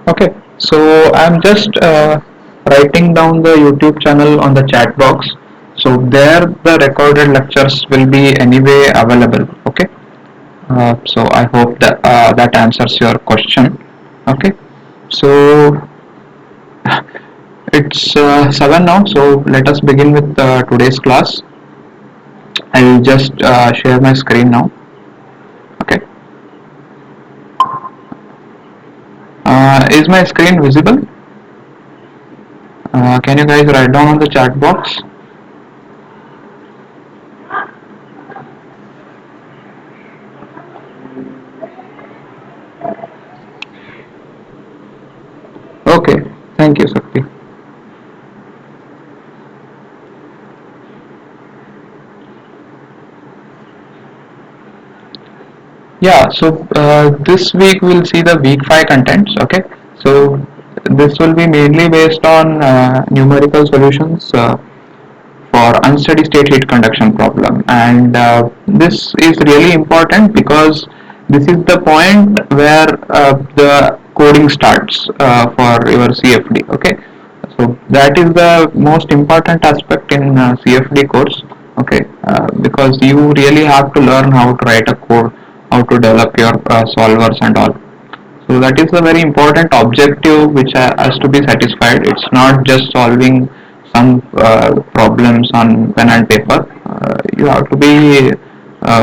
Okay, so I'm just writing down the YouTube channel on the chat box. So there the recorded lectures will be anyway available. Okay, so I hope that that answers your question. Okay, so it's 7 now. So let us begin with today's class. I'll just share my screen now. Okay, is my screen visible? Can you guys write down on the chat box? Okay, thank you, Sakti. Yeah, so this week we'll see the week 5 contents. Okay, so this will be mainly based on numerical solutions for unsteady state heat conduction problem, and this is really important because this is the point where the coding starts for your CFD. Okay, so that is the most important aspect in CFD course. Okay, because you really have to learn how to write a code, how to develop your solvers and all. So that is a very important objective which has to be satisfied. It's not just solving some problems on pen and paper. You have to be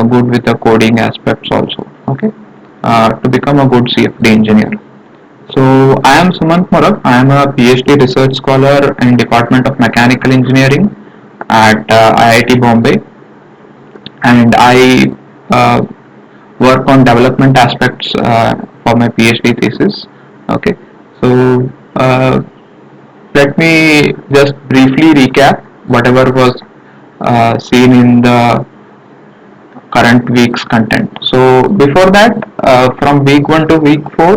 good with the coding aspects also. Okay, to become a good CFD engineer. So I am Sumant Morak. I am a PhD research scholar in Department of Mechanical Engineering at IIT Bombay, and I work on development aspects for my PhD thesis. Okay, so let me just briefly recap whatever was seen in the current week's content. So before that, from week 1 to week 4,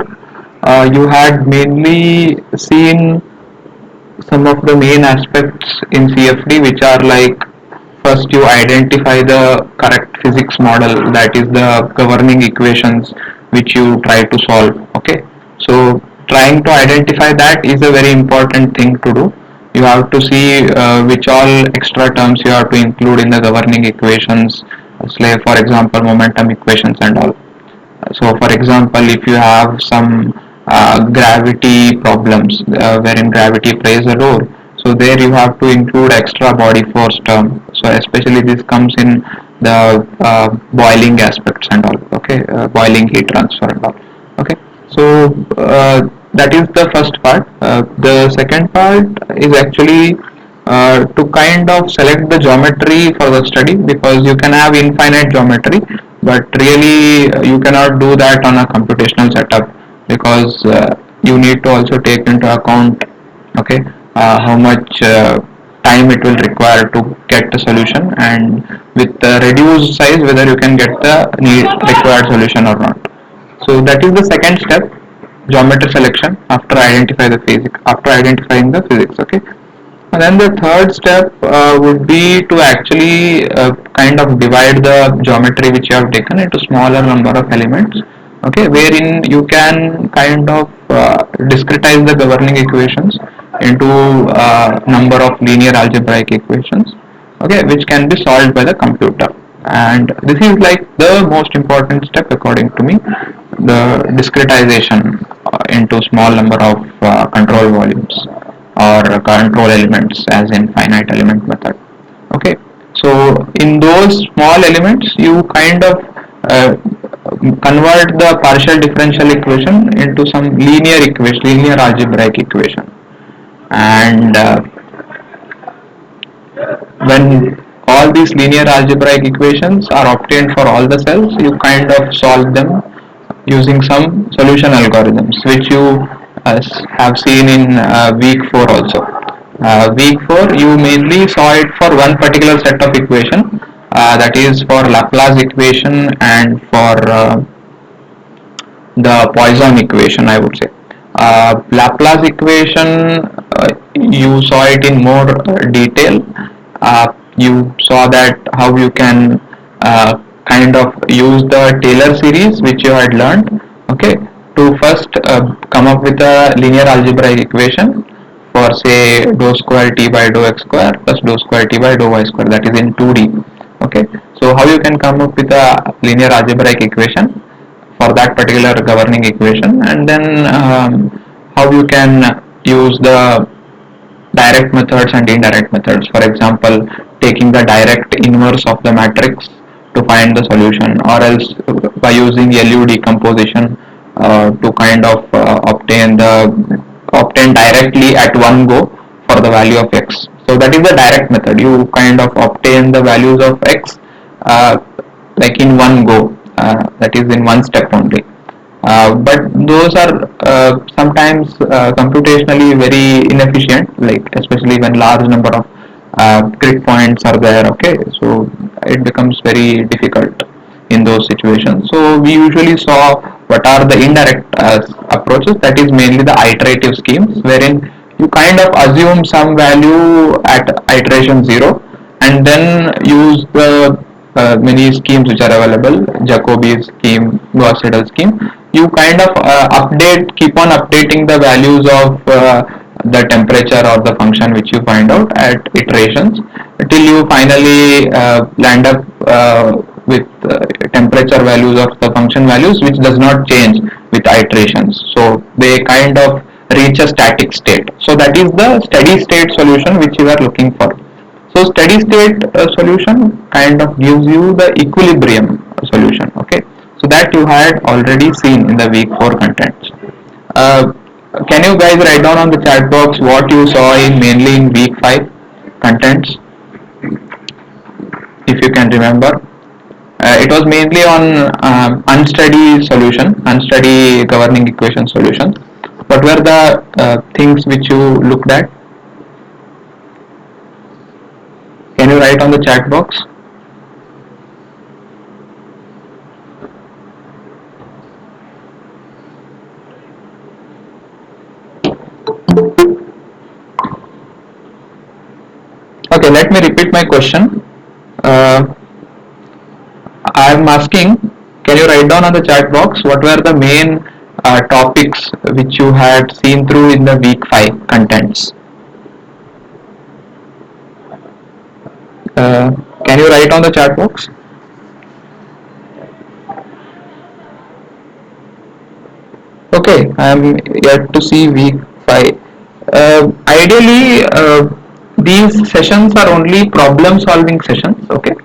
you had mainly seen some of the main aspects in CFD, which are like, first you identify the correct physics model, that is the governing equations which you try to solve. Okay, so trying to identify that is a very important thing to do. You have to see which all extra terms you have to include in the governing equations, say for example momentum equations and all. So for example, if you have some gravity problems wherein gravity plays a role, so there you have to include extra body force term. So especially this comes in the boiling aspects and all. Okay, boiling heat transfer and all. Okay, so that is the first part. The second part is actually to kind of select the geometry for the study, because you can have infinite geometry, but really you cannot do that on a computational setup, because you need to also take into account, okay, how much time it will require to get the solution, and with the reduced size whether you can get the required solution or not. So that is the second step, geometry selection after identifying the physics. Okay, and then the third step would be to actually kind of divide the geometry which you have taken into smaller number of elements. Okay, wherein you can kind of discretize the governing equations into number of linear algebraic equations. Okay, which can be solved by the computer. And this is like the most important step according to me, the discretization into small number of control volumes or control elements, as in finite element method. Okay, so in those small elements you kind of convert the partial differential equation into some linear algebraic equation, and when all these linear algebraic equations are obtained for all the cells, you kind of solve them using some solution algorithms, which you have seen in week 4 also. Week 4 you mainly saw it for one particular set of equation, that is for Laplace equation and for the Poisson equation, I would say. Laplace equation, you saw it in more detail. You saw that how you can kind of use the Taylor series which you had learned, okay, to first come up with a linear algebraic equation for say dou square t by dou x square plus dou square t by dou y square, that is in 2D. Okay, so how you can come up with a linear algebraic equation for that particular governing equation, and then how you can use the direct methods and indirect methods. For example, taking the direct inverse of the matrix to find the solution, or else by using LU decomposition to kind of obtain directly at one go for the value of x. So that is the direct method. You kind of obtain the values of x uh, like in one go. That is in one step only. But those are sometimes computationally very inefficient, like especially when large number of grid points are there. Okay, so it becomes very difficult in those situations. So we usually saw what are the indirect approaches, that is mainly the iterative schemes, wherein you kind of assume some value at iteration 0 and then use the many schemes which are available, Jacobi's scheme, Gauss-Seidel scheme. You kind of keep on updating the values of the temperature or the function which you find out at iterations till you finally land up with temperature values of the function values which does not change with iterations. So they kind of reach a static state. So that is the steady state solution which you are looking for. So steady state solution kind of gives you the equilibrium solution. Okay, so that you had already seen in the week 4 contents. Uh, can you guys write down on the chat box what you saw in mainly in week 5 contents, if you can remember? It was mainly on unsteady solution, unsteady governing equation solution. What were the things which you looked at? Can you write on the chat box? Okay, let me repeat my question. Uh, I am asking, can you write down on the chat box what were the main topics which you had seen through in the week 5 contents? Uh, can you write on the chat box? Okay, I am yet to see week 5. Ideally, these sessions are only problem solving sessions, okay?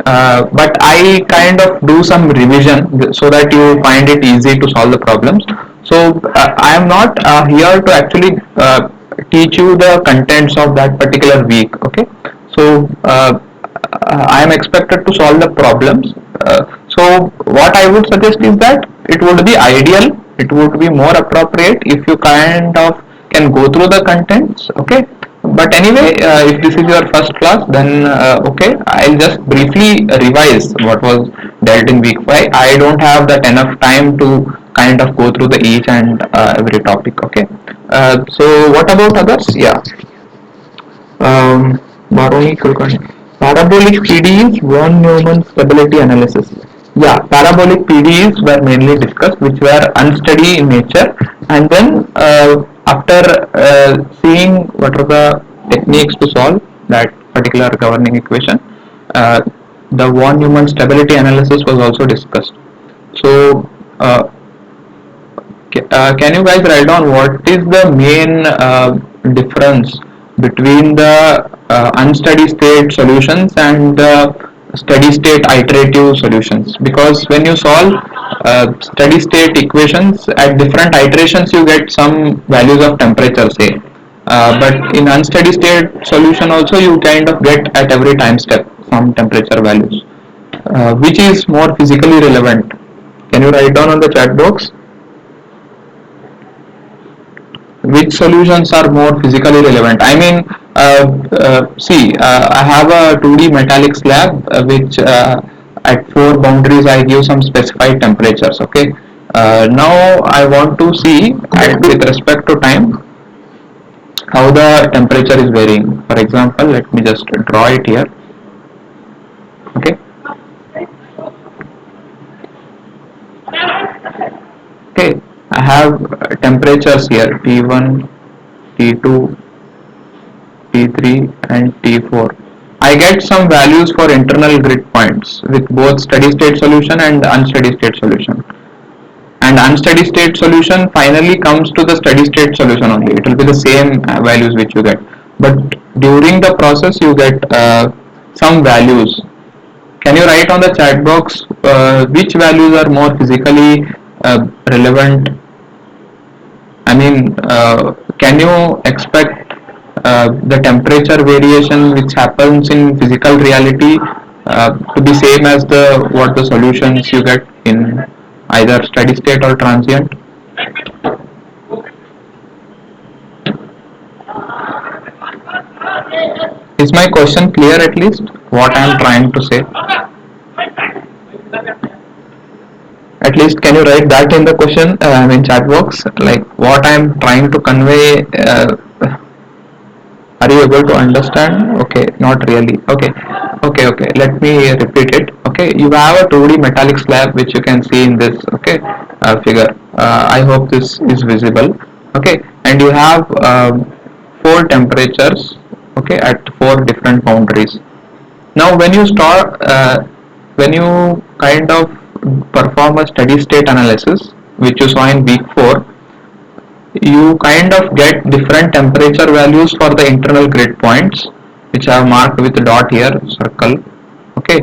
But I kind of do some revision so that you find it easy to solve the problems. So I am not here to actually teach you the contents of that particular week, okay? So I am expected to solve the problems. So what I would suggest is that it would be ideal, it would be more appropriate if you kind of can go through the contents, okay? But anyway, if this is your first class, then okay, I'll just briefly revise what was dealt in week 5. I don't have that enough time to kind of go through the each and every topic, okay? So what about others? Yeah. Baroni Kulkarni. Parabolic PDEs, Von-Neumann stability analysis. Yeah, parabolic PDEs were mainly discussed, which were unsteady in nature, and then after seeing what are the techniques to solve that particular governing equation, uh, the Von-Neumann stability analysis was also discussed. So can you guys write down what is the main difference between the unsteady state solutions and the steady state iterative solutions? Because when you solve steady state equations at different iterations, you get some values of temperature, say. But in unsteady state solution also you kind of get at every time step some temperature values. Which is more physically relevant? Can you write down on the chat box? Which solutions are more physically relevant? I mean, see, I have a 2D metallic slab which at 4 boundaries I give some specified temperatures. Okay. Now I want to see with respect to time how the temperature is varying. For example, let me just draw it here. Okay. Okay, I have temperatures here T1, T2, T3 and T4. I get some values for internal grid points with both steady state solution and unsteady state solution. And unsteady state solution finally comes to the steady state solution only. It will be the same values which you get. But during the process you get some values. Can you write on the chat box which values are more physically relevant? I mean, can you expect the temperature variation which happens in physical reality to be same as the what the solutions you get in either steady state or transient? Is my question clear at least? What I am trying to say? At least can you write that in the question, in chat box, like what I am trying to convey? Are you able to understand? Okay, not really. Okay. Let me repeat it. Okay, you have a 2D metallic slab which you can see in this. Okay, figure. I hope this is visible. Okay, and you have four temperatures. Okay, at four different boundaries. Now, when you kind of perform a steady state analysis, which you saw in week 4, you kind of get different temperature values for the internal grid points, which I have marked with a dot here, circle. Okay,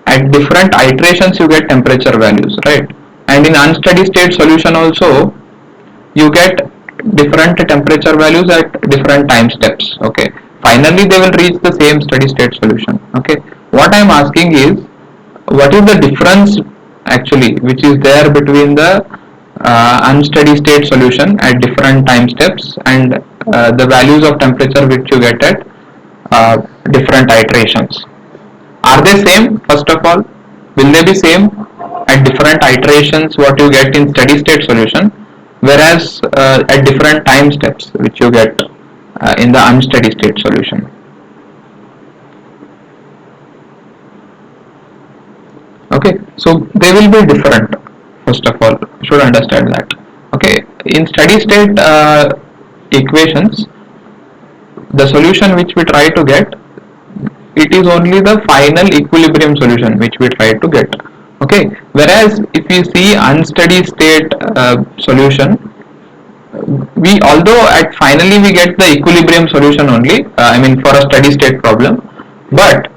at different iterations you get temperature values, right? And in unsteady state solution also you get different temperature values at different time steps. Okay, finally they will reach the same steady state solution. Okay, what I am asking is what is the difference actually which is there between the unsteady state solution at different time steps and the values of temperature which you get at different iterations? Are they same? First of all, will they be same at different iterations what you get in steady state solution, whereas at different time steps which you get in the unsteady state solution? Okay, so they will be different. First of all, you should understand that. Okay, in steady state equations, the solution which we try to get, it is only the final equilibrium solution which we try to get. Okay, whereas if you see unsteady state solution, we although at finally we get the equilibrium solution only, I mean for a steady state problem, but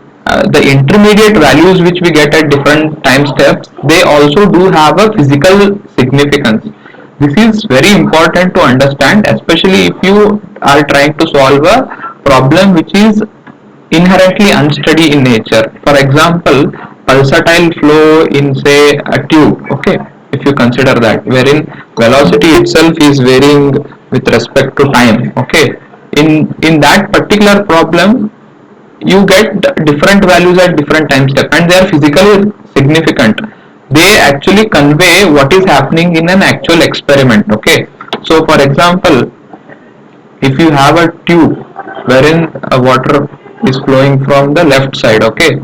the intermediate values which we get at different time steps, they also do have a physical significance. This is very important to understand, especially if you are trying to solve a problem which is inherently unsteady in nature. For example, pulsatile flow in say a tube. Okay, if you consider that, wherein velocity itself is varying with respect to time. Okay, in that particular problem, you get different values at different time steps, and they are physically significant. They actually convey what is happening in an actual experiment. Okay, so for example, if you have a tube wherein a water is flowing from the left side, okay,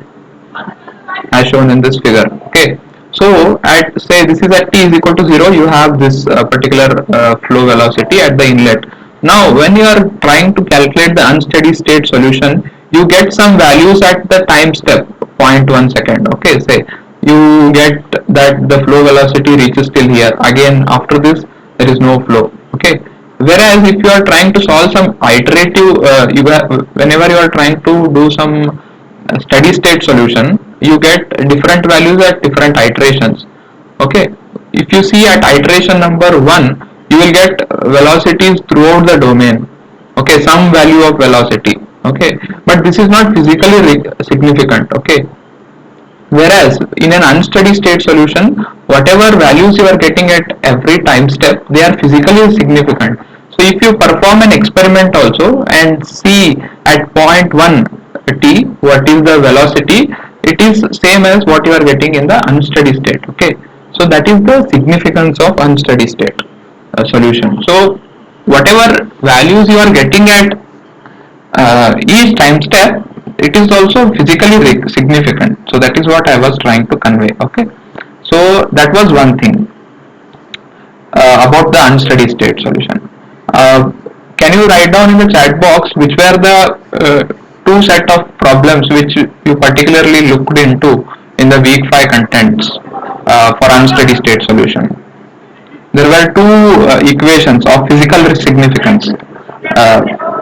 as shown in this figure. Okay, so at say this is at t is equal to 0, you have this particular flow velocity at the inlet. Now when you are trying to calculate the unsteady state solution, you get some values at the time step 0.1 second. Okay, say you get that the flow velocity reaches till here. Again after this there is no flow. Okay, whereas if you are trying to solve some iterative, whenever you are trying to do some steady state solution, you get different values at different iterations. Okay, if you see at iteration number 1, you will get velocities throughout the domain. Okay, some value of velocity. Okay, but this is not physically significant. Okay, whereas in an unsteady state solution, whatever values you are getting at every time step, they are physically significant. So if you perform an experiment also and see at point 1 t what is the velocity, it is same as what you are getting in the unsteady state. Okay, so that is the significance of unsteady state solution. So whatever values you are getting at each time step, it is also physically significant. So that is what I was trying to convey. Okay, so that was one thing. about the unsteady state solution. Can you write down in the chat box which were the two set of problems which you particularly looked into in the week 5 contents for unsteady state solution? There were two equations of physical significance,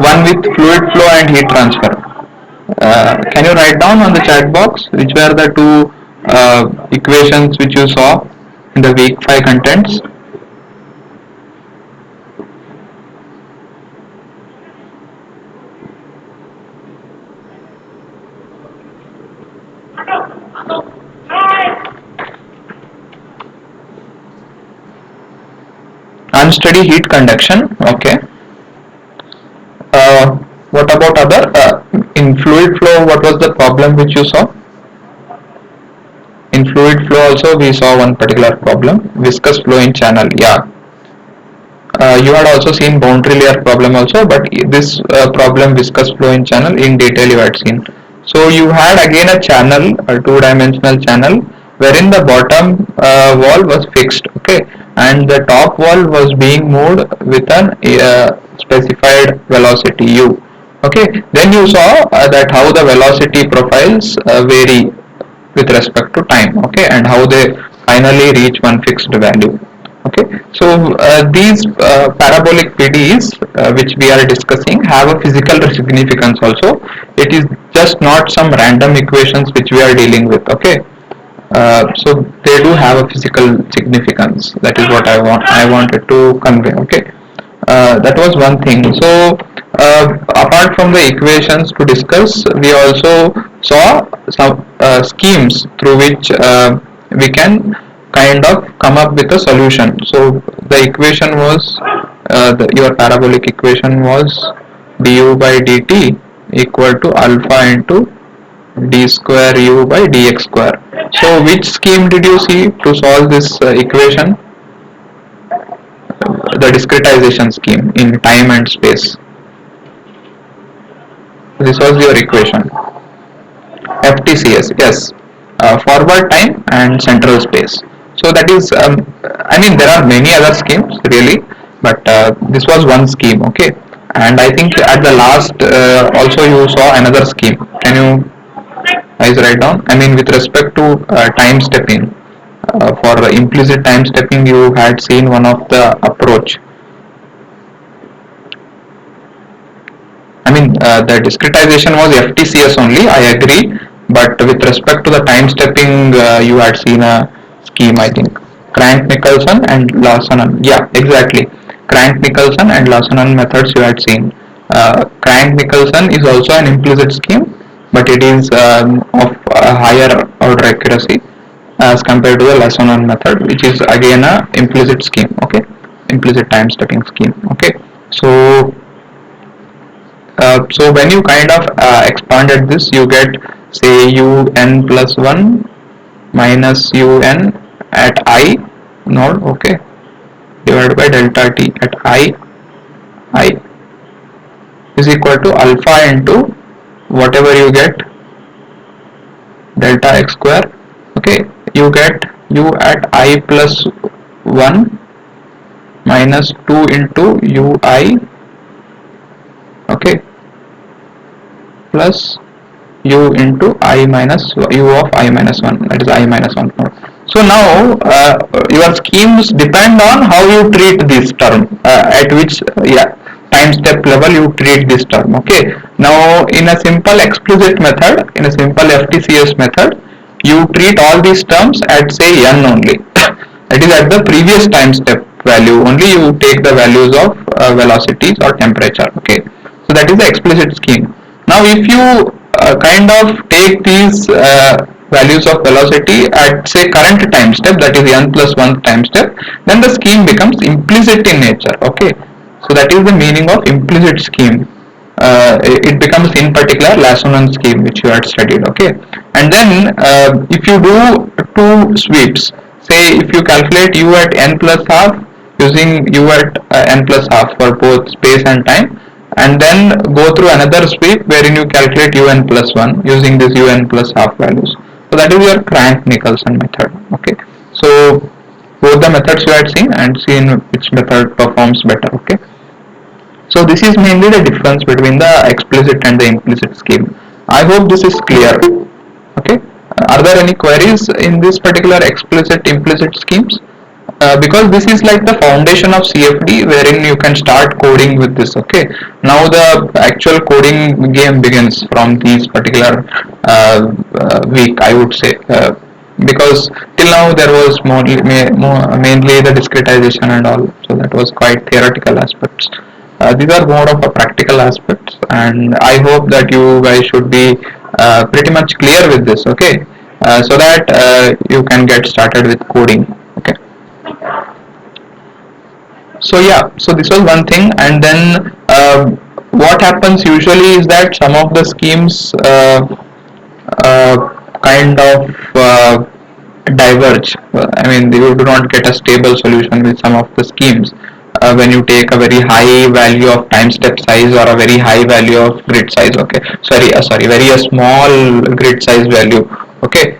one with fluid flow and heat transfer. Can you write down on the chat box which were the two equations which you saw in the week 5 contents? Unsteady heat conduction, okay. What about other in fluid flow? What was the problem which you saw? In fluid flow also we saw one particular problem, viscous flow in channel. Yeah, you had also seen boundary layer problem also, but this problem viscous flow in channel in detail you had seen. So you had again a channel, a two-dimensional channel, wherein the bottom wall was fixed, okay, and the top wall was being moved with an specified velocity u. Okay, then you saw that how the velocity profiles vary with respect to time, okay, and how they finally reach one fixed value. Okay, so these parabolic PDEs which we are discussing have a physical significance also. It is just not some random equations which we are dealing with. Okay, so they do have a physical significance. That is what I wanted to convey. Okay, that was one thing. So apart from the equations to discuss, we also saw some schemes through which we can kind of come up with a solution. So the equation was your parabolic equation was du by dt equal to alpha into d square u by dx square. So which scheme did you see to solve this equation? The discretization scheme in time and space. This was your equation. FTCS, yes, forward time and central space. So that is, I mean, there are many other schemes really, but this was one scheme, okay. And I think at the last also you saw another scheme. Can you guys write down? I mean, with respect to time stepping, for implicit time stepping, you had seen one of the approach. I mean, the discretization was FTCS only, I agree, but with respect to the time stepping, you had seen a scheme, I think. Crank-Nicholson and Laasonen. Yeah, exactly. Crank-Nicholson and Laasonen methods you had seen. Crank-Nicholson is also an implicit scheme, but it is of a higher order accuracy as compared to the Laasonen method, which is again a implicit scheme, okay? Implicit time stepping scheme, okay? So when you kind of expanded this, you get say un plus 1 minus un at I node, okay, divided by delta t at I is equal to alpha into whatever you get delta x square, okay, you get u at I plus 1 minus 2 into ui, okay, plus u into I minus u of I minus 1, that is I minus 1 node. So now your schemes depend on how you treat this term, at which time step level you treat this term, okay. Now in a simple explicit method, in a simple FTCS method, you treat all these terms at say n only. That is at the previous time step value only you take the values of velocities or temperature, okay. So that is the explicit scheme. Now if you kind of take these values of velocity at say current time step, that is n plus 1 time step, then the scheme becomes implicit in nature, okay. So that is the meaning of implicit scheme. It becomes in particular Laasonen scheme which you had studied, okay. And then if you do two sweeps, say if you calculate u at n plus half using u at n plus half for both space and time, and then go through another sweep wherein you calculate un plus 1 using this un plus half values. So that is your Crank-Nicholson method, okay. So both the methods you had seen and seen which method performs better. Okay, so this is mainly the difference between the explicit and the implicit scheme. I hope this is clear. Okay, are there any queries in this particular explicit implicit schemes? Because this is like the foundation of CFD wherein you can start coding with this. Okay, now the actual coding game begins from these particular week, I would say, because till now there was mainly the discretization and all, so that was quite theoretical aspects. These are more of a practical aspects, and I hope that you guys should be pretty much clear with this. Okay, so that you can get started with coding. Okay, so yeah, so this was one thing, and then what happens usually is that some of the schemes uh, kind of diverge. I mean, you do not get a stable solution with some of the schemes. When you take a very high value of time step size or a very high value of grid size. Okay, sorry, very a small grid size value. Okay,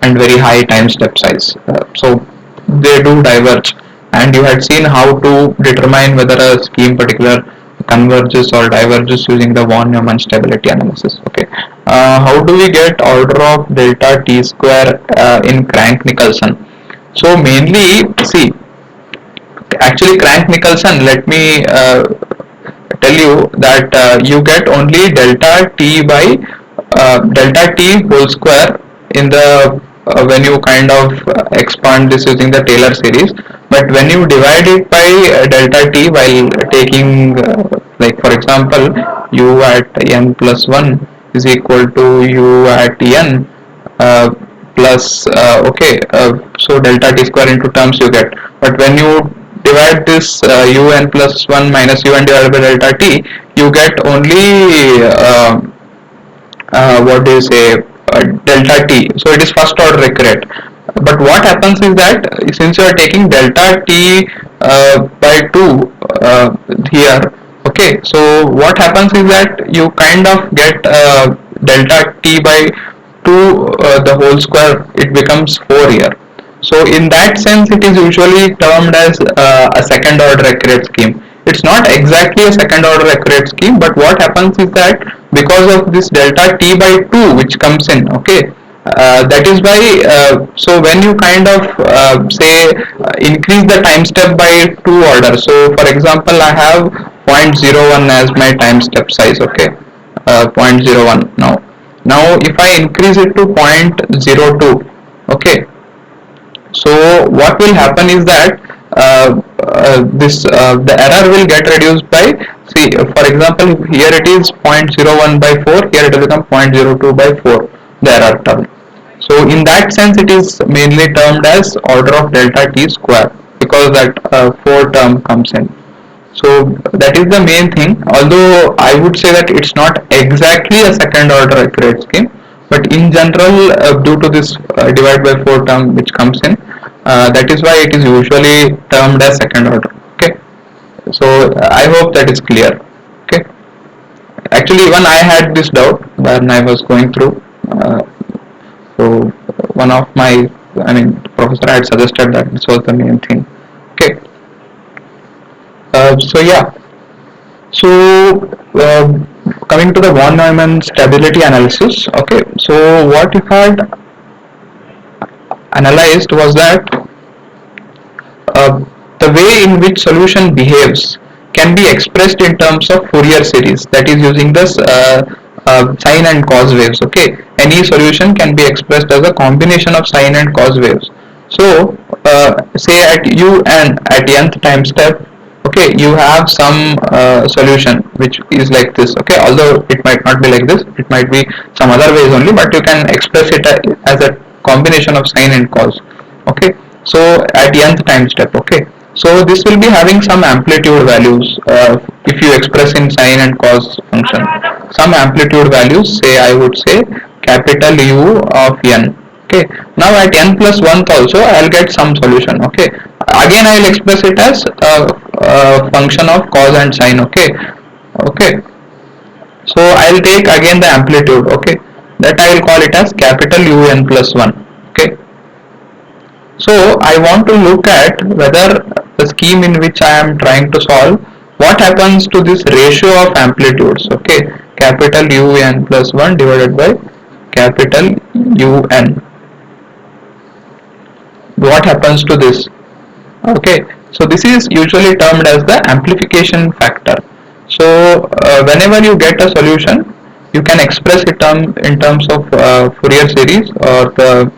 and very high time step size. So they do diverge, and you had seen how to determine whether a scheme particular converges or diverges using the Von-Neumann stability analysis. Okay, how do we get order of delta t square in Crank-Nicholson? So mainly, see, actually Crank-Nicholson, let me tell you that you get only delta t by delta t whole square in the when you kind of expand this using the Taylor series, but when you divide it by delta t while taking like for example u at n plus 1 is equal to u at n uh, plus okay, so delta t square into terms you get, but when you divide this un plus 1 minus un divided by delta t, you get only what do you say, delta t, so it is first order recurrent. But what happens is that since you are taking delta t by 2 here, okay, so what happens is that you kind of get delta t by 2 the whole square, it becomes 4 here. So in that sense, it is usually termed as a second order accurate scheme. It's not exactly a second order accurate scheme, but what happens is that because of this delta t by 2 which comes in, okay, that is why, so when you kind of say increase the time step by 2 order, so for example I have 0.01 as my time step size, okay, 0.01 now if I increase it to 0.02, okay, so what will happen is that this the error will get reduced by, see, for example here it is 0.01 by 4, here it will become 0.02 by 4, the error term. So in that sense it is mainly termed as order of delta t square because that 4 term comes in. So that is the main thing, although I would say that it's not exactly a second order accurate scheme, but in general due to this divide by 4 term which comes in, that is why it is usually termed as second order. Okay, so I hope that is clear. Okay, actually even I had this doubt when I was going through, so one of my, I mean, professor had suggested that this was the main thing. Okay, so yeah, so coming to the Von-Neumann stability analysis. Okay, so what you had analyzed was that uh, the way in which solution behaves can be expressed in terms of Fourier series, that is using this sine and cos waves. Okay, any solution can be expressed as a combination of sine and cos waves. So say at u and at nth time step, okay, you have some solution which is like this. Okay, although it might not be like this, it might be some other ways only, but you can express it as a combination of sine and cos. Okay, so at nth time step, okay, so this will be having some amplitude values if you express in sine and cos function, some amplitude values, say I would say capital U of n. Okay, now at n plus 1 also I'll get some solution. Okay, again I'll express it as a function of cos and sine. Okay, okay, so I'll take again the amplitude. Okay, that I will call it as capital Un plus 1. Okay, So I want to look at whether the scheme in which I am trying to solve, what happens to this ratio of amplitudes, okay, capital Un plus 1 divided by capital Un. What happens to this? Okay, so this is usually termed as the amplification factor. So whenever you get a solution, you can express it in terms of Fourier series or the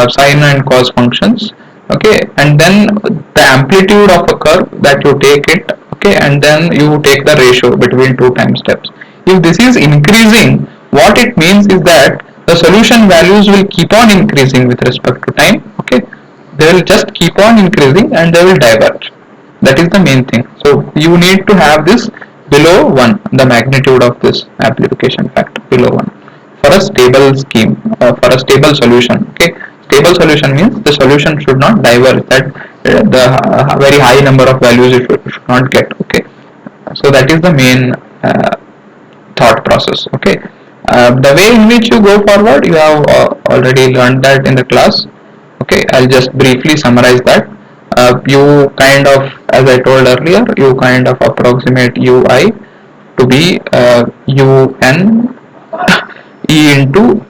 sine and cos functions. Okay, and then the amplitude of a curve that you take it. Okay, and then you take the ratio between two time steps. If this is increasing, what it means is that the solution values will keep on increasing with respect to time. Okay, they will just keep on increasing and they will diverge. That is the main thing. So you need to have this below 1, the magnitude of this amplification factor below 1 for a stable scheme, for a stable solution. Okay, stable solution means the solution should not diverge, that the very high number of values you should not get. Okay, so that is the main thought process. Okay, the way in which you go forward, you have already learned that in the class. Okay, I'll just briefly summarize that. You kind of, as I told earlier, you kind of approximate ui to be un e into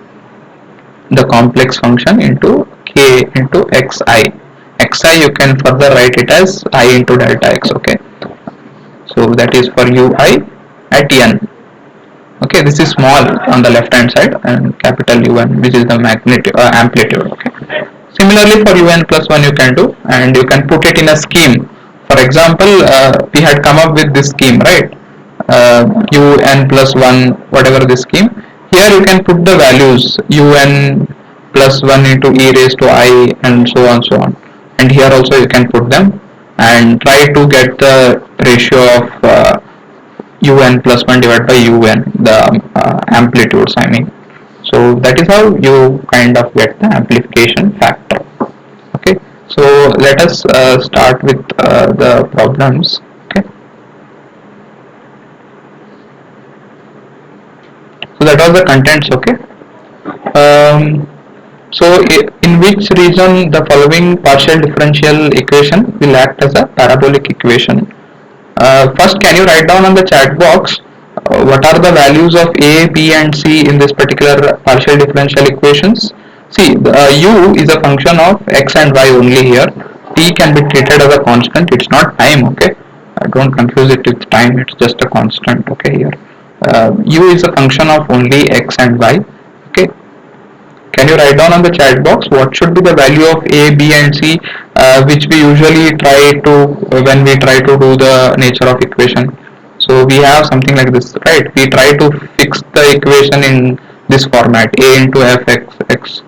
the complex function into k into xi you can further write it as I into delta x. Okay, so that is for ui at n. Okay, this is small on the left hand side and capital Un, which is the magnitude amplitude. Okay, similarly for Un plus 1 you can do, and you can put it in a scheme. For example, we had come up with this scheme, right? Un plus 1, whatever this scheme, here you can put the values Un plus 1 into e raised to I and so on, and here also you can put them and try to get the ratio of un plus 1 divided by un, the amplitudes I mean. So that is how you kind of get the amplification factor. Okay, so let us start with the problems. Okay, so that was the contents. Okay, so in which region the following partial differential equation will act as a parabolic equation? First, can you write down on the chat box what are the values of a, b and c in this particular partial differential equations? See, u is a function of x and y only here. T can be treated as a constant. It's not time. Okay, don't confuse it with time. It's just a constant. Okay, here u is a function of only x and y. Okay, can you write down on the chat box what should be the value of a, b and c, which we usually try to when we try to do the nature of equation? So we have something like this, right? We try to fix the equation in this format: a into fx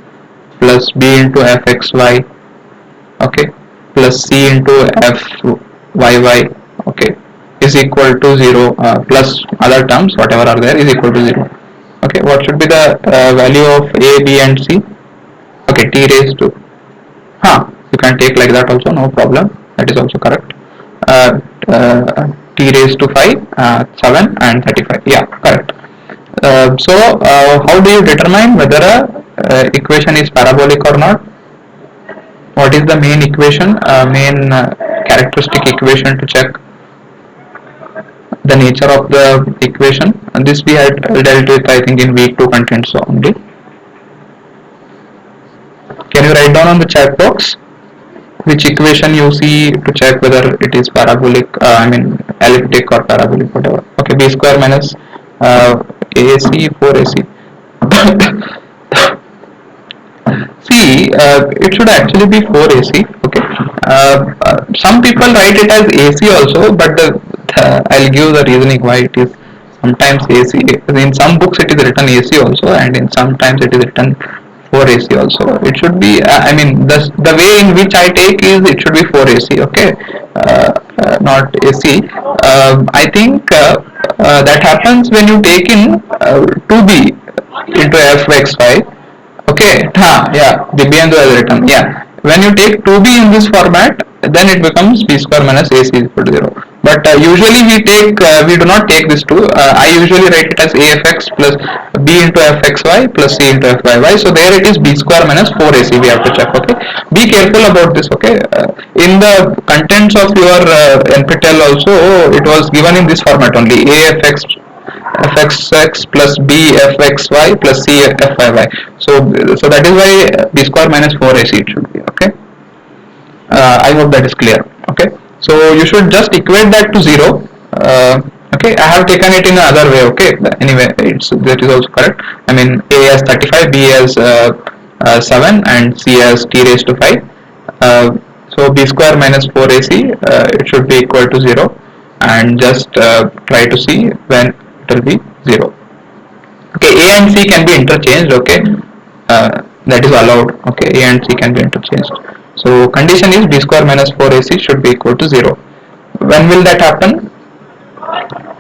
plus b into fxy, okay, plus c into fyy, okay, is equal to 0, plus other terms whatever are there is equal to 0. Okay, what should be the value of a, b and c? Okay, t raised to, you can take like that also, no problem, that is also correct. T raised to 5, 7 and 35, yeah, correct. So how do you determine whether a equation is parabolic or not? What is the main equation, main characteristic equation to check the nature of the equation? And this we had dealt with, I think, in week 2 contents only. Can you write down on the chat box which equation you see to check whether it is parabolic, I mean elliptic or parabolic, whatever. Okay, b square minus ac 4ac. See, it should actually be 4ac. Okay, some people write it as ac also, but I'll give the reasoning why it is sometimes ac. In some books it is written ac also, and in sometimes it is written 4ac also. It should be, I mean, the way in which I take is it should be 4ac. Okay, not ac. I think that happens when you take in 2b into fxy. Okay, yeah, the Biendu has written, yeah. When you take 2b in this format, then it becomes b square minus ac is equal to 0. But usually we do not take this 2. I usually write it as afx plus b into fxy plus c into fyy. So there it is b square minus 4ac we have to check. Okay, be careful about this. Okay, in the contents of your NPTEL also it was given in this format only: fxx plus b fxy plus c fyy. So that is why b square minus 4ac it should be. Okay, I hope that is clear. Okay, so you should just equate that to 0. Okay, I have taken it in another way. Okay, anyway, that is also correct. I mean, a as 35, b as 7, and c as t raised to 5. So b square minus 4ac it should be equal to 0, and just try to see when it will be 0. Okay, a and c can be interchanged. Okay, that is allowed. Okay, a and c can be interchanged. So condition is b square minus 4ac should be equal to 0. When will that happen?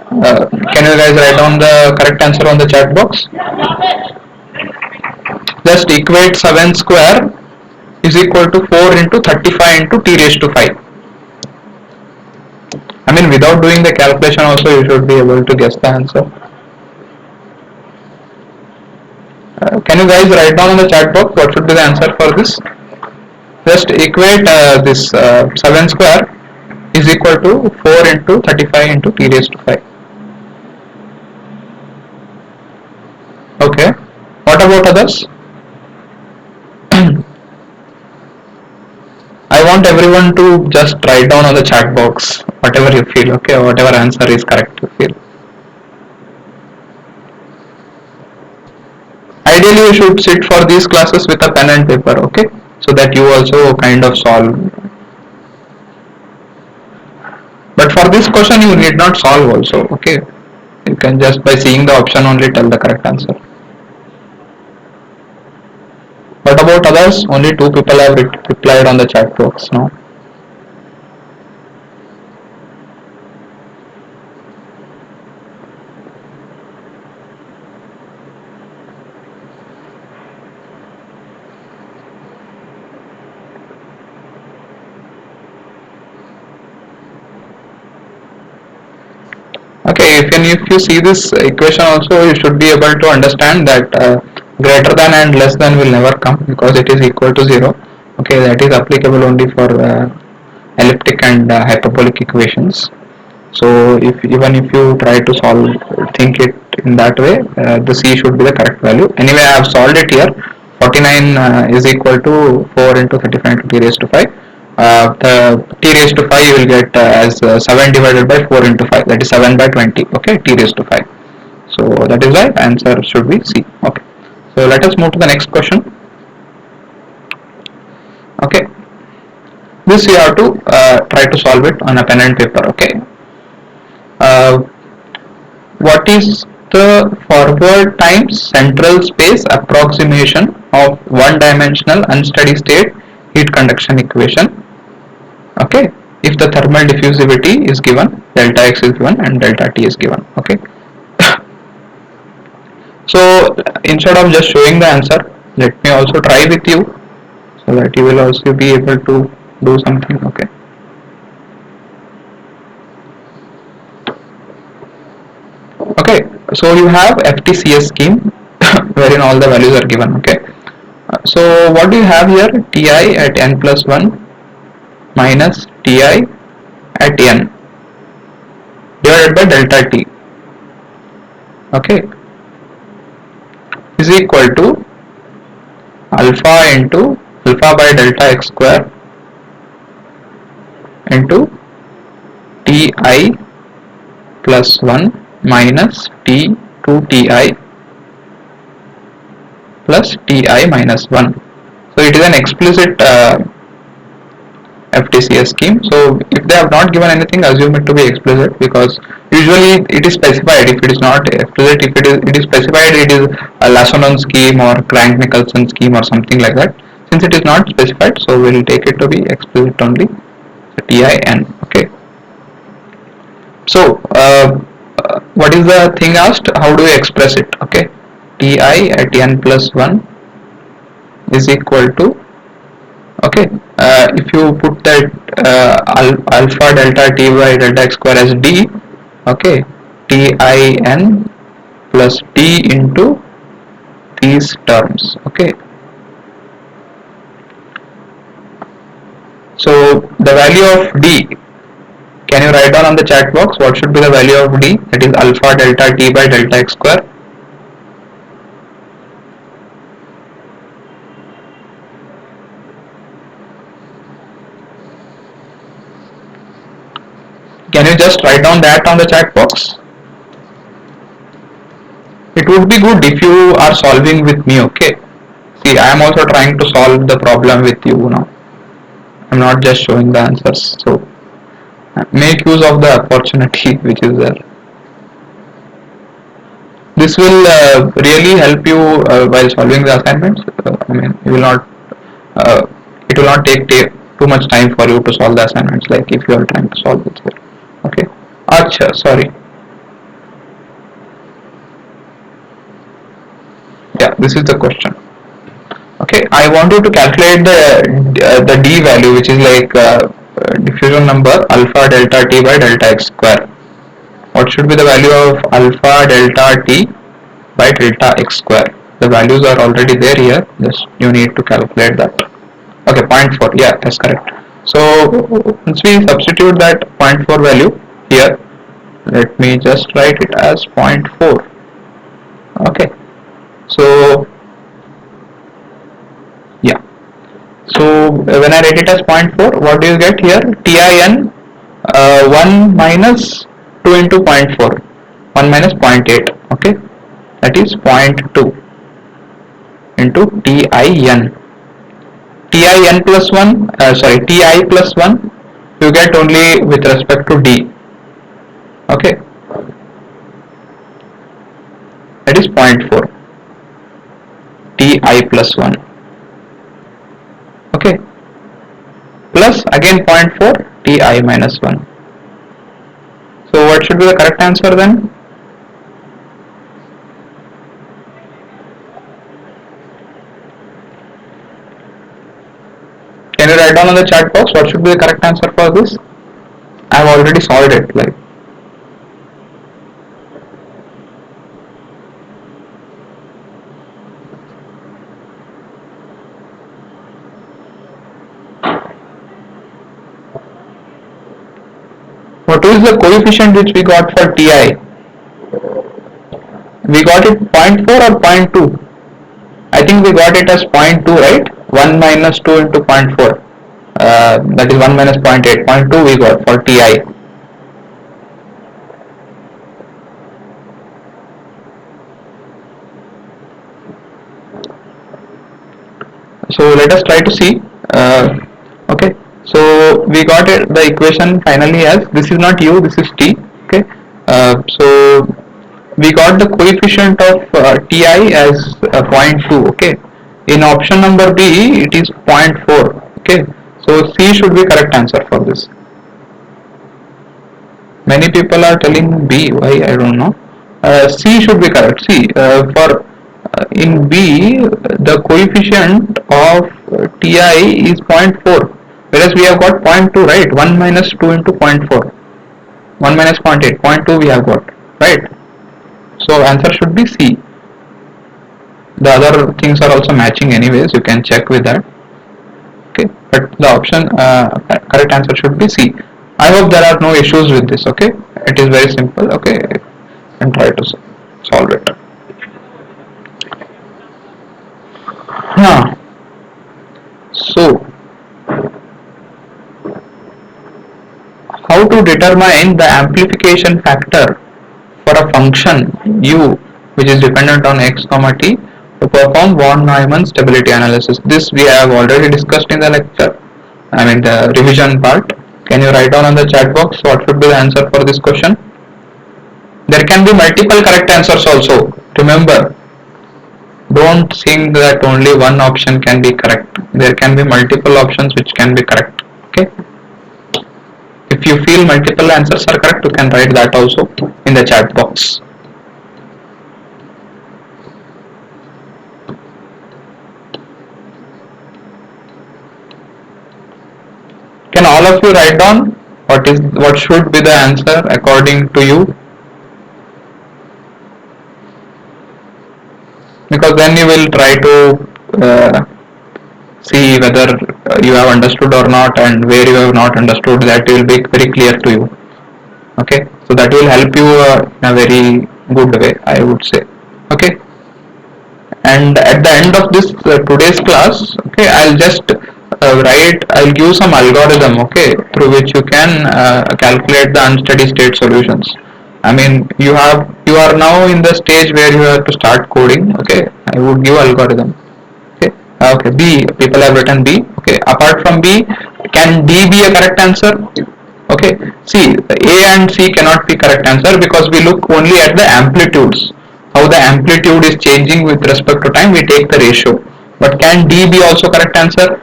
Can you guys write down the correct answer on the chat box? Just equate 7 square is equal to 4 into 35 into t raised to 5. I mean, without doing the calculation also you should be able to guess the answer. Can you guys write down in the chat box what should be the answer for this? Just equate this 7 square is equal to 4 into 35 into t raised to 5. Okay, what about others? I want everyone to just write down on the chat box whatever you feel. Okay, or whatever answer is correct you feel. Ideally you should sit for these classes with a pen and paper. Okay, so that you also kind of solve. But for this question you need not solve also. Okay, you can just by seeing the option only tell the correct answer. What about others? Only 2 people have replied on the chat box now. Okay, if you see this equation also, you should be able to understand that greater than and less than will never come because it is equal to 0. Okay, that is applicable only for elliptic and hyperbolic equations. So even if you try to think it in that way, the c should be the correct value. Anyway, I have solved it here. 49 is equal to 4 into 35 into t raised to 5. The t raised to 5 you will get as 7 divided by 4 into 5, that is 7 by 20. Okay, t raised to 5. So that is why answer should be C. Okay, so let us move to the next question. Okay, this you have to try to solve it on a pen and paper. Okay, what is the forward times central space approximation of one-dimensional unsteady state heat conduction equation? Okay, if the thermal diffusivity is given, delta x is given and delta t is given. Okay, so instead of just showing the answer, let me also try with you so that you will also be able to do something. Okay, okay, so you have FTCS scheme wherein all the values are given. Okay, so what do you have here? Ti at n plus 1 minus Ti at n divided by delta t. Okay, is equal to alpha into alpha by delta x square into Ti plus 1 minus T 2 Ti plus Ti minus 1. So it is an explicit FTCS scheme. So if they have not given anything, assume it to be explicit because usually it is specified. If it is not explicit, if it is specified, it is a Laasonen scheme or Crank-Nicolson scheme or something like that. Since it is not specified, so we will take it to be explicit only. So TIN. Okay. So what is the thing asked? How do we express it? Okay. Ti at n plus 1 is equal to, okay, if you put that alpha delta t by delta x square as d, okay, tin plus d into these terms, okay. So the value of d, can you write down on the chat box what should be the value of d, that is alpha delta t by delta x square? Can you just write down that on the chat box? It would be good if you are solving with me, okay? See, I am also trying to solve the problem with you now. I am not just showing the answers. So make use of the opportunity which is there. This will really help you while solving the assignments. I mean, you will not. Uh, it will not take too much time for you to solve the assignments. Like if you are trying to solve it here. Okay. Acha, sorry. Yeah, this is the question. Okay, I want you to calculate the d value, which is like diffusion number alpha delta t by delta x square. What should be the value of alpha delta t by delta x square? The values are already there here. Just you need to calculate that. Okay, 0.4. Yeah, that's correct. So once we substitute that 0.4 value here, let me just write it as 0.4. Okay. So yeah. So when I write it as zero point 0.4, what do you get here? TIN 1 minus 2 into 0.4, 1 minus 0.8, okay, that is 0.2 into TIN. TIN plus 1, sorry, TI plus 1, you get only with respect to D, okay, that is 0.4, TI plus 1, okay, plus again 0.4, TI minus 1. So what should be the correct answer then? Can you write down on the chat box what should be the correct answer for this? I have already solved it. Like, what is the coefficient which we got for TI? We got it 0.4 or zero point 0.2? I think we got it as 0.2, right? 1 minus 2 into 0.4. That is 1 minus 0.8. 0.2 we got for TI. So let us try to see. Okay. So we got it, the equation finally as, this is not U, this is T. Okay. So we got the coefficient of TI as 0.2, okay. In option number B it is 0.4, okay. So C should be correct answer for this. Many people are telling B, why I don't know. C should be correct. See, for in B the coefficient of TI is 0.4, whereas we have got zero point 0.2, right? 1 minus 2 into 0.4, 1 minus 0.8, 0.2 we have got, right? So answer should be C. The other things are also matching anyways, you can check with that, okay, but the option correct answer should be C. I hope there are no issues with this, okay, it is very simple, okay, and try to solve it. Huh. So how to determine the amplification factor for a function u which is dependent on x comma t to perform Von-Neumann stability analysis. This we have already discussed in the lecture, I mean the revision part. Can you write down on the chat box what should be the answer for this question? There can be multiple correct answers also. Remember, don't think that only one option can be correct. There can be multiple options which can be correct. Okay. If you feel multiple answers are correct, you can write that also in the chat box. Can all of you write down what should be the answer according to you? Because then you will try to see whether you have understood or not, and where you have not understood, that will be very clear to you. Okay, so that will help you in a very good way, I would say. Okay, and at the end of this today's class, okay, I'll give some algorithm, okay, through which you can calculate the unsteady state solutions. I mean, you are now in the stage where you have to start coding. Okay, I would give algorithm. Okay, okay, B, people have written B. Okay, apart from B, can D be a correct answer? Okay, see, A and C cannot be correct answer because we look only at the amplitudes. How the amplitude is changing with respect to time, we take the ratio. But can D be also correct answer?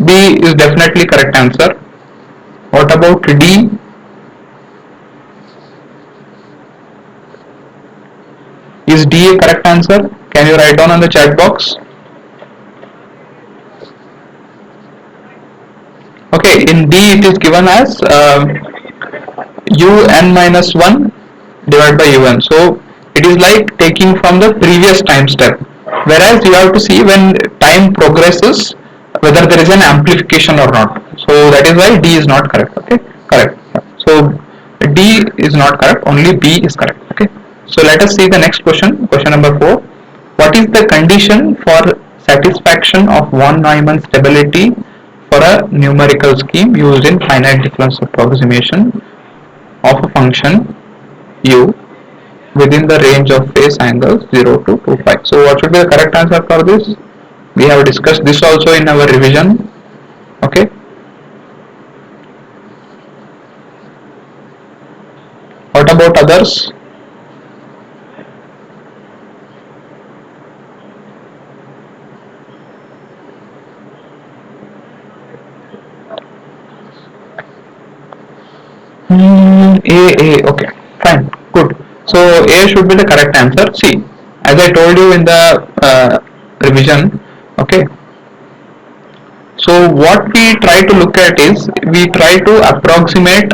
B is definitely correct answer. What about D? Is D a correct answer? Can you write down on the chat box? Okay, in D it is given as un minus 1 divided by un. So it is like taking from the previous time step. Whereas you have to see when time progresses whether there is an amplification or not. So that is why D is not correct. Okay, correct. So D is not correct. Only B is correct. Okay. So let us see the next question. Question number 4. What is the condition for satisfaction of Von-Neumann stability for a numerical scheme used in finite difference approximation of a function u within the range of phase angles 0 to 2 pi? So what should be the correct answer for this? We have discussed this also in our revision. Okay. What about others? Okay, fine, good. So A should be the correct answer. See, as I told you in the revision, okay, so what we try to look at is we try to approximate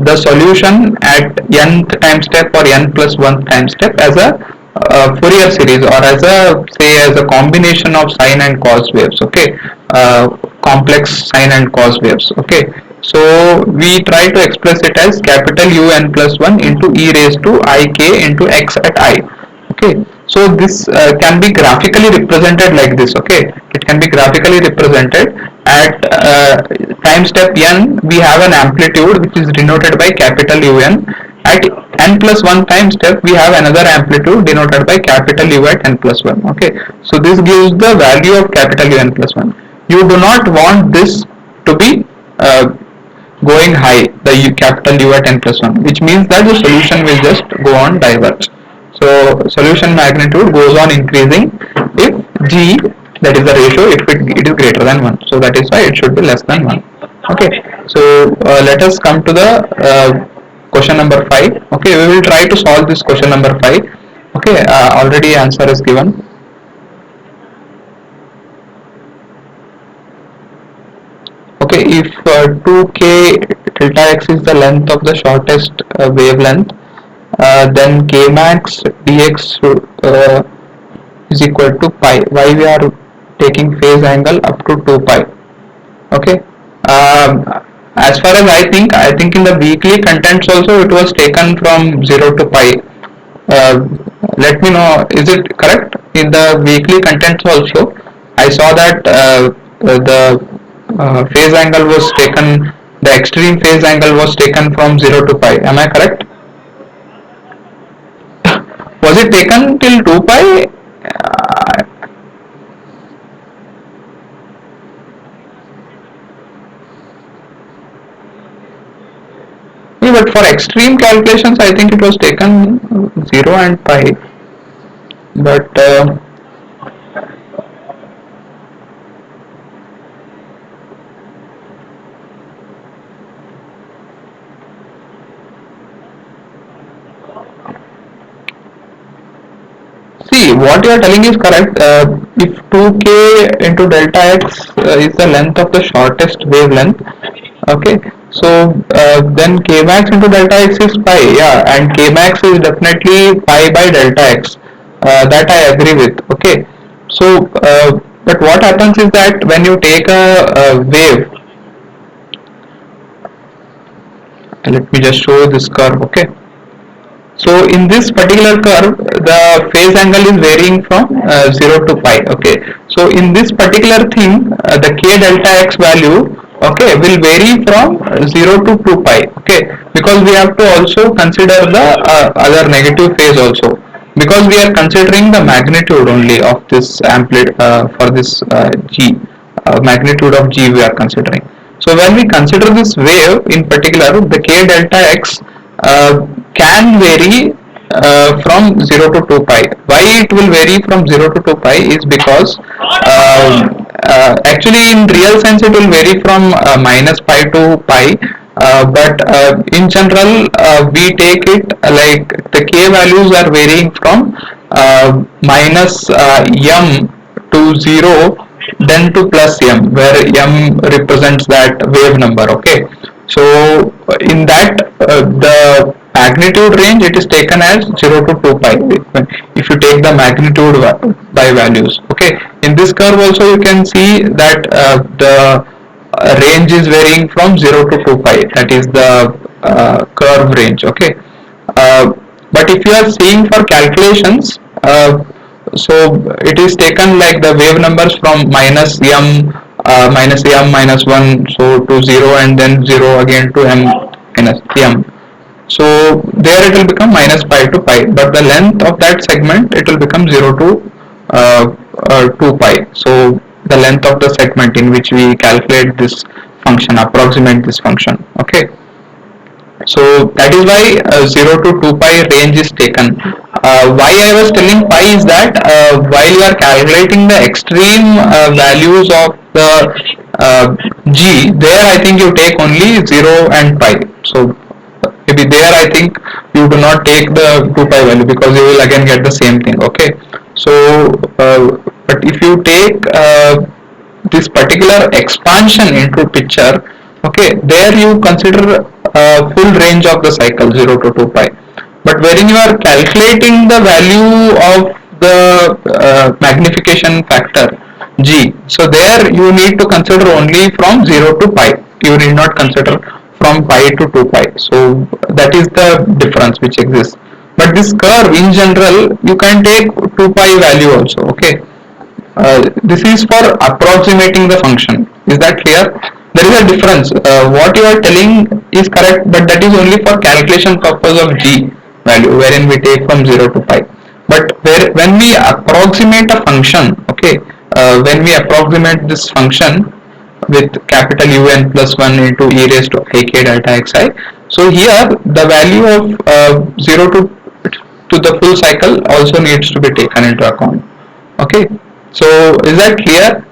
the solution at nth time step or n plus 1 time step as a Fourier series, or as a, say, as a combination of sine and cos waves. Okay, complex sine and cos waves. Okay, so we try to express it as capital Un plus 1 into e raised to I k into x at I. Okay, so this can be graphically represented like this. Okay, it can be graphically represented at time step n. We have an amplitude which is denoted by capital Un. At n plus 1 time step we have another amplitude denoted by capital U at n plus 1. Okay, so this gives the value of capital Un plus 1. You do not want this to be going high, the capital U at n plus 1, which means that the solution will just go on diverge. So solution magnitude goes on increasing if G, that is the ratio, if it is greater than 1. So that is why it should be less than 1. Okay, so let us come to the question number 5. Okay, we will try to solve this question number 5. Okay, already answer is given. Okay, if 2k delta x is the length of the shortest wavelength, then k max dx is equal to pi. Why we are taking phase angle up to 2 pi? Okay, as far as I think in the weekly contents also it was taken from 0 to pi. uh, Let me know, is it correct? In the weekly contents also I saw that the phase angle was taken, the extreme phase angle was taken from 0 to pi. Am I correct? Was it taken till 2 pi? Yeah, but for extreme calculations I think it was taken 0 and pi. But See, what you are telling is correct. If 2k into delta x is the length of the shortest wavelength, okay, so then k max into delta x is pi, yeah, and k max is definitely pi by delta x. That I agree with, okay. So, but what happens is that when you take a wave, let me just show this curve, okay. So in this particular curve, the phase angle is varying from 0 to pi. Okay. So in this particular thing, the k delta x value, okay, will vary from 0 to 2 pi. Okay. Because we have to also consider the other negative phase also. Because we are considering the magnitude only of this amplitude for this g, magnitude of g we are considering. So when we consider this wave in particular, the k delta x can vary from 0 to 2 pi. Why it will vary from 0 to 2 pi is because actually in real sense it will vary from minus pi to pi, but in general we take it like the k values are varying from minus m to 0 then to plus m, where m represents that wave number, okay. So in that the magnitude range, it is taken as 0 to 2 pi if you take the magnitude by values, okay. In this curve also you can see that the range is varying from 0 to 2 pi, that is the curve range, okay. uh, but if you are seeing for calculations, so it is taken like the wave numbers from minus m minus 1 so to 0 and then 0 again to m minus m. So there it will become minus pi to pi, but the length of that segment it will become 0 to 2 pi. So the length of the segment in which we calculate this function, approximate this function, okay. So that is why 0 to 2 pi range is taken. Why I was telling pi is that while you are calculating the extreme values of the g, there I think you take only 0 and pi. So maybe there I think you do not take the 2 pi value because you will again get the same thing, okay. So but if you take this particular expansion into picture, okay, there you consider full range of the cycle 0 to 2 pi, but wherein you are calculating the value of the magnification factor g, so there you need to consider only from 0 to pi, you need not consider from pi to 2 pi. So that is the difference which exists, but this curve in general you can take 2 pi value also, okay. This is for approximating the function. Is that clear? There is a difference. What you are telling is correct, but that is only for calculation purpose of g value, wherein we take from 0 to pi. But when we approximate a function, okay, when we approximate this function with capital Un plus 1 into e raised to ik delta xi, so here the value of 0 to the full cycle also needs to be taken into account, okay. So is that clear?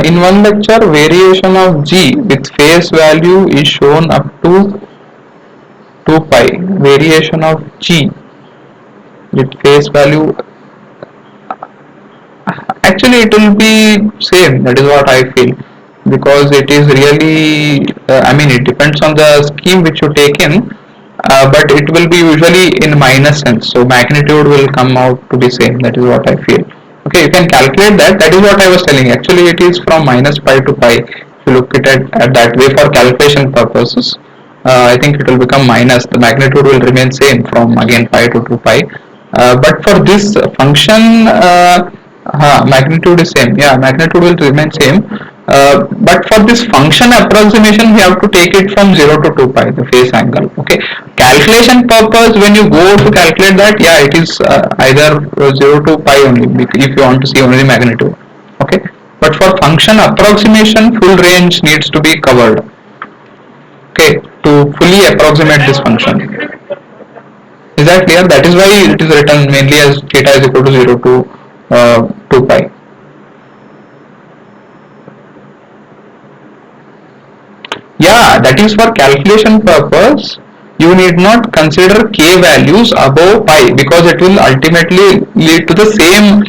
In one lecture, variation of g with phase value is shown up to 2 pi. Variation of g with phase value, actually it will be same, that is what I feel, because it is really I mean it depends on the scheme which you take in, but it will be usually in minus sense, so magnitude will come out to be same, that is what I feel, okay. You can calculate that, that is what I was telling, actually it is from minus pi to pi. If you look at it at that way for calculation purposes, I think it will become minus, the magnitude will remain same from again pi to 2 pi, but for this function magnitude is same, yeah, magnitude will remain same, but for this function approximation we have to take it from 0 to 2 pi, the phase angle, okay. Calculation purpose, when you go to calculate that, yeah, it is either 0 to pi only if you want to see only magnitude, okay. But for function approximation, full range needs to be covered, okay, to fully approximate this function. Is that clear? That is why it is written mainly as theta is equal to 0 to 2 pi. Yeah, that is for calculation purpose. You need not consider k values above pi because it will ultimately lead to the same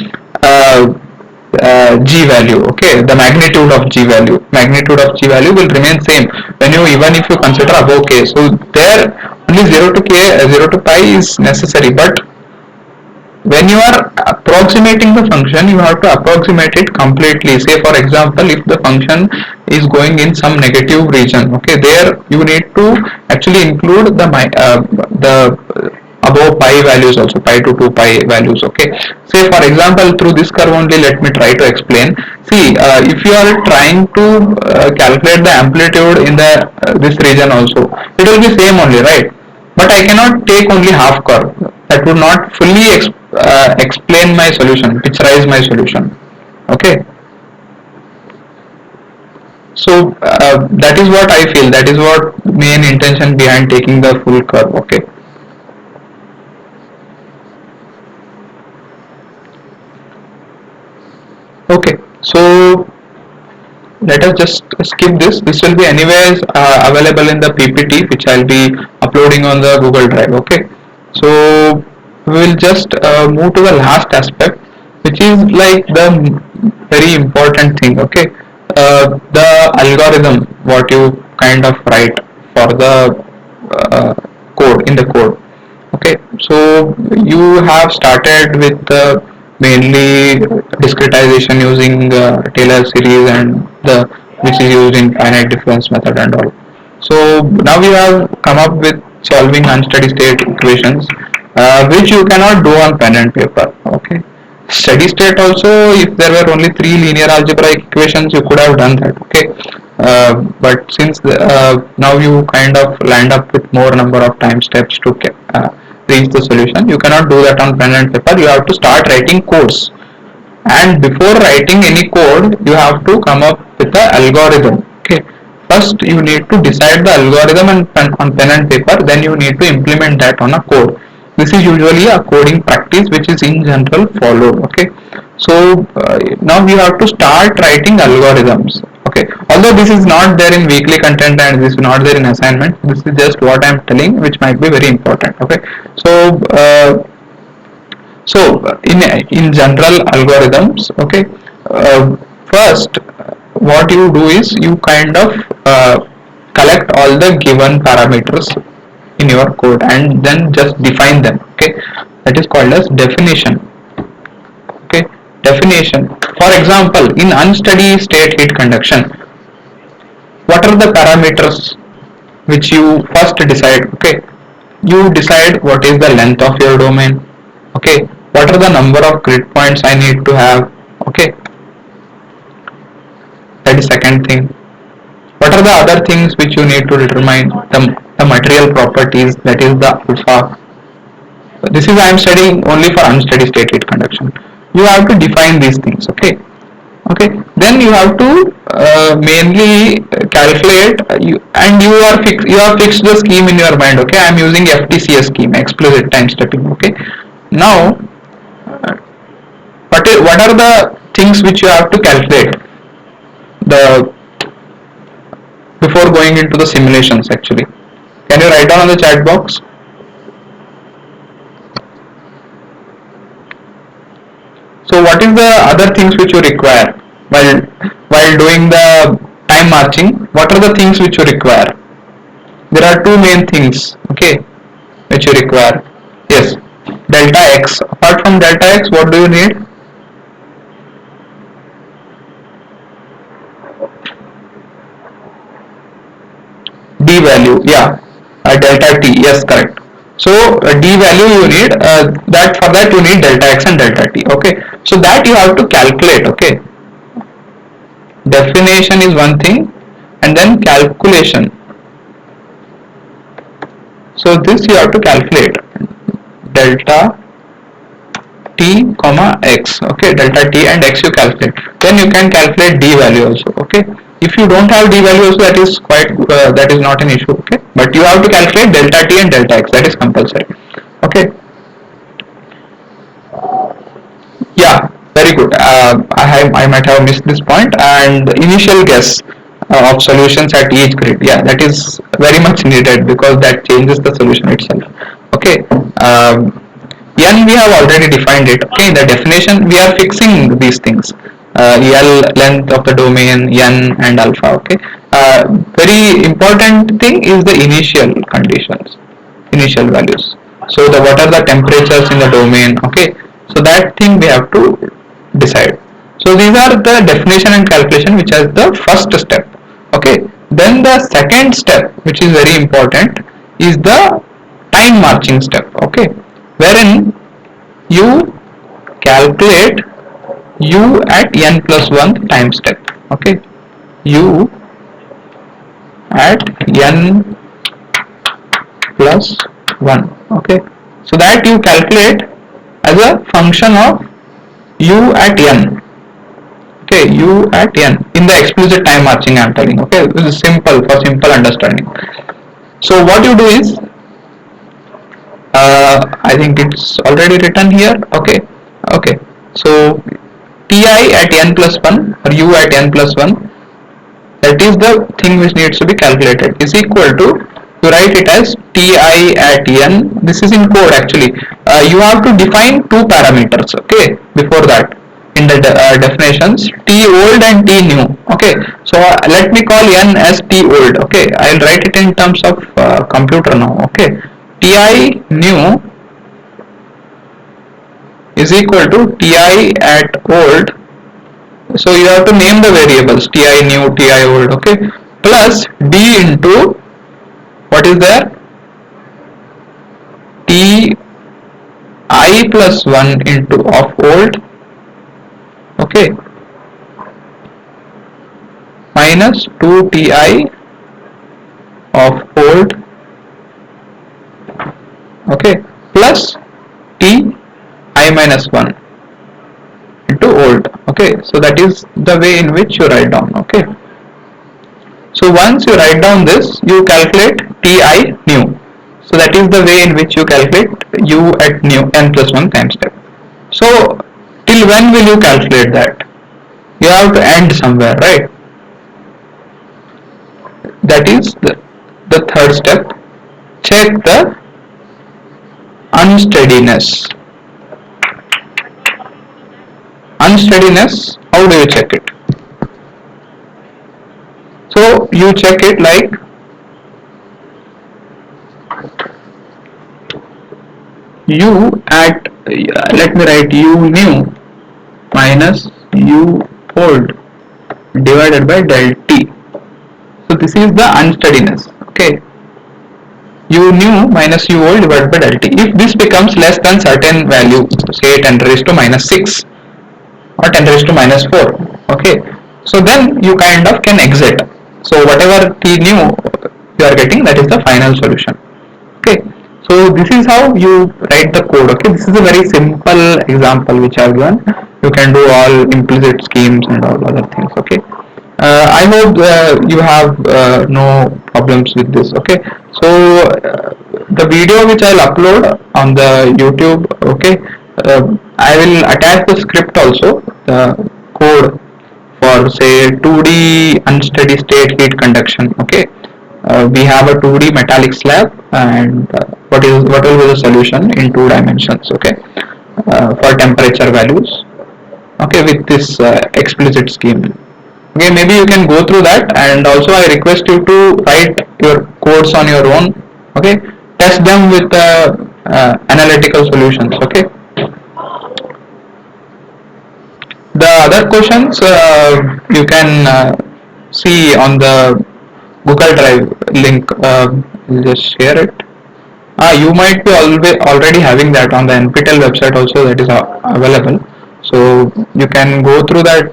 g value. Okay, the magnitude of g value will remain same when you, even if you consider above k. So there only 0 to k, 0 to pi is necessary, but when you are approximating the function, you have to approximate it completely. Say for example, if the function is going in some negative region, okay, there you need to actually include the above pi values also, pi to 2 pi values. Okay, say for example, through this curve only, let me try to explain. See, if you are trying to calculate the amplitude in the this region also, it will be same only, right? But I cannot take only half curve. That would not fully explain my solution, picturize my solution. Okay. So that is what I feel. That is what main intention behind taking the full curve. Okay. Okay. So let us just skip this. This will be anyways available in the PPT which I'll be uploading on the Google Drive. Okay. So we will just move to the last aspect, which is like the very important thing. Okay. The algorithm what you kind of write for the code in the code. Okay, so you have started with mainly discretization using Taylor series and the which is used in finite difference method and all. So now you have come up with solving unsteady state equations, which you cannot do on pen and paper. Okay, steady state also, if there were only three linear algebraic equations, you could have done that. Okay, but since now you kind of land up with more number of time steps to reach the solution, you cannot do that on pen and paper. You have to start writing codes, and before writing any code you have to come up with the algorithm. Okay, first you need to decide the algorithm on pen and paper, then you need to implement that on a code. This is usually a coding practice which is in general followed. Okay, so now we have to start writing algorithms. Okay, although this is not there in weekly content and this is not there in assignment, this is just what I am telling, which might be very important. Okay, so in general algorithms, okay, first what you do is you kind of collect all the given parameters in your code and then just define them. Okay, that is called as definition. Okay, definition. For example, in unsteady state heat conduction, what are the parameters which you first decide? Okay, you decide what is the length of your domain. Okay, what are the number of grid points I need to have. Okay, that is second thing. What are the other things which you need to determine? The material properties, that is the alpha. This is I am studying only for unsteady state heat conduction. You have to define these things. Okay, okay, then you have to mainly calculate and you have fixed the scheme in your mind. Okay, I am using FTCS scheme, explicit time stepping. Okay, now what are the things which you have to calculate the before going into the simulations? Actually, can you write down on the chat box? So what is the other things which you require while doing the time marching? What are the things which you require? There are two main things. Okay, which you require. Yes, delta x. Apart from delta x, what do you need? D value. Yeah, delta t. Yes, correct. So d value you need, that for that you need delta x and delta t. Okay, so that you have to calculate. Okay, definition is one thing, and then calculation. So this you have to calculate delta t comma x. Okay, delta t and x you calculate. Then you can calculate d value also. Okay, If you don't have d value also, that is quite that is not an issue, okay, but you have to calculate delta t and delta x, that is compulsory. Okay. Yeah, very good. I might have missed this point. And initial guess of solutions at each grid. Yeah, that is very much needed because that changes the solution itself. Okay. N we have already defined it. Okay, in the definition we are fixing these things. L length of the domain, N and alpha. Okay. Very important thing is the initial conditions, initial values. So the what are the temperatures in the domain? Okay. So that thing we have to decide. So these are the definition and calculation, which is the first step. Okay. Then the second step, which is very important, is the time marching step. Okay, wherein you calculate u at n plus 1 time step. Okay, u at n plus 1. Okay, so that you calculate as a function of u at n. Okay, u at n in the explicit time marching I am telling. Okay, this is simple for simple understanding. So what you do is, I think it's already written here. Okay, okay. So ti at n plus 1 or u at n plus 1, that is the thing which needs to be calculated, is equal to, you write it as ti at n. This is in code actually. You have to define two parameters. Okay, before that in the definitions, t old and t new. Okay, so let me call n as t old. Okay, I'll write it in terms of computer now. Okay, ti new is equal to ti at old. So you have to name the variables ti new, ti old. Okay, plus d into what is there, ti plus 1 into of old. Okay, minus 2 ti of old. Okay, plus t I minus 1 into old. Okay, so that is the way in which you write down. Okay, so once you write down this, you calculate ti new. So that is the way in which you calculate u at new n plus 1 time step. So till when will you calculate that? You have to end somewhere, right? That is the third step. Check the unsteadiness. Unsteadiness, how do you check it? So you check it like u at, let me write u new minus u old divided by del t. So this is the unsteadiness. Okay, u new minus u old divided by del t. If this becomes less than certain value, say 10 raised to minus 6 or 10 raised to minus 4, okay, so then you kind of can exit. So whatever t new you are getting, that is the final solution. Okay, so this is how you write the code. Okay, this is a very simple example which I have given. You can do all implicit schemes and all other things. Okay, I hope you have no problems with this. Okay, so the video which I'll upload on the YouTube. Okay, I will attach the script also, the code for say 2D unsteady state heat conduction. Okay, we have a 2D metallic slab, and what will be the solution in 2 dimensions. Okay, for temperature values. Okay, with this explicit scheme. Okay, maybe you can go through that, and also I request you to write your codes on your own. Okay, test them with analytical solutions. Okay, the other questions you can see on the Google Drive link. Just share it. You might be already having that on the NPTEL website also, that is available. So you can go through that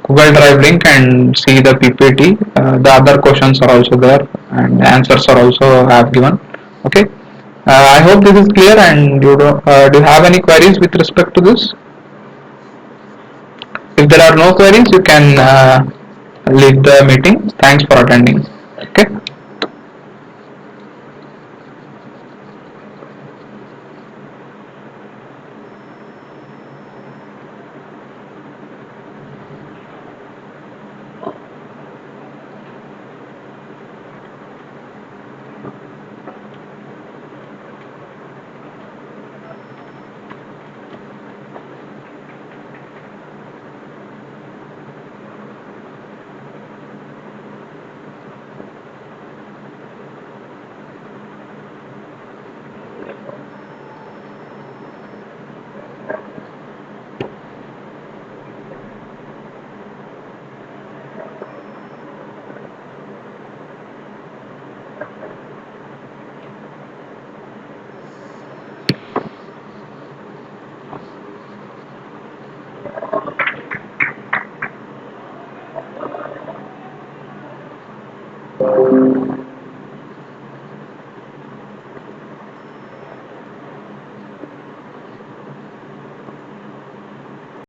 Google Drive link and see the PPT. The other questions are also there, and the answers are also I have given. Okay. I hope this is clear, and do you have any queries with respect to this? If there are no queries, you can lead the meeting. Thanks for attending. Okay.